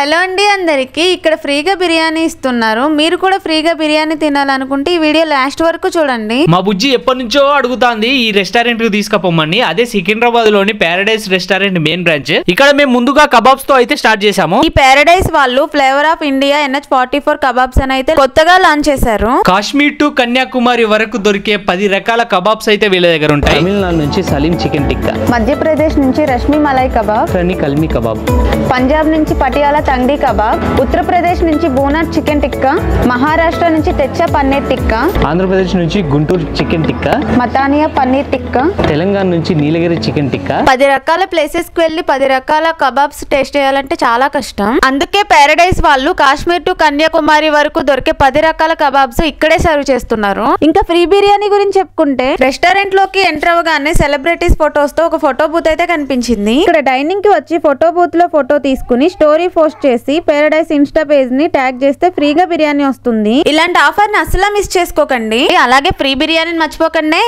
Hello అండి అందరికి ఇక్కడ ఫ్రీగా బిర్యానీ ఇస్తున్నారు. మీరు కూడా ఫ్రీగా బిర్యానీ తినాలనుకుంటే ఈ వీడియో లాస్ట్ వరకు చూడండి. మా బుజ్జి ఎప్పటి నుంచో అడుగుతాంది ఈ రెస్టారెంట్ కు తీసుకుపోమని. అదే సికింద్రాబాద్ లోని పారడైస్ రెస్టారెంట్ మెయిన్ బ్రాంచ్. ఇక్కడ మేము ముందుగా కబాబ్స్ తో అయితే స్టార్ట్ చేసాము. ఈ పారడైస్ వాళ్ళు flavour of India NH44 kebabs అని అయితే కొత్తగా లాంచ్ చేశారు. కాశ్మీర్ టు కన్యాకుమారి వరకు దొరికే 10 రకాల కబాబ్స్ అయితే వీళ్ళ దగ్గర ఉంటాయి. తమిళనాడు నుంచి సలీం చికెన్ టిక్కా, మధ్యప్రదేశ్ నుంచి రష్మి మలై కబాబ్, కల్మి కబాబ్, పంజాబ్ నుంచి పటియాలా తంగడి కబాబ్, ఉత్తరప్రదేశ్ నుంచి బూనార్ చికెన్ టిక్కా, మహారాష్ట్ర నుంచి తెచ్చా పన్నీర్ టిక్కా, ఆంధ్రప్రదేశ్ నుంచి గుంటూరు చికెన్ టిక్కా, మతానియా పన్నీర్ టిక్కా, తెలంగాణ నుంచి నీలగిరి చికెన్ టిక్కా. 10 రకాల ప్లేసెస్ కి వెళ్ళి 10 రకాల కబాబ్స్ టేస్ట్ చేయాలంటే చాలా కష్టం. అందుకే పారడైస్ వాళ్ళు కాశ్మీర్ టు కన్యాకుమారి వరకు దొరికే 10 రకాల కబాబ్స్ ఇక్కడే సర్వ్ చేస్తున్నారు. ఇంకా ఫ్రీ బిర్యానీ గురించి చెప్పుకుంటే రెస్టారెంట్ లోకి ఎంటర్ అవగానే సెలబ్రిటీస్ ఫొటోస్ తో ఒక ఫోటో బూత్ అయితే కనిపించింది. ఇక్కడ డైనింగ్ కి వచ్చి ఫోటో బూత్ లో ఫోటో తీసుకుని స్టోరీ పోస్ట్ చేసి పారడైస్ ఇన్స్టా పేజ్ ని ట్యాగ్ చేస్తే ఫ్రీగా బిర్యానీ వస్తుంది. ఇలాంటి ఆఫర్ ని అసలు మిస్ చేసుకోకండి. అలాగే ఫ్రీ బిర్యానీని మర్చిపోకండి.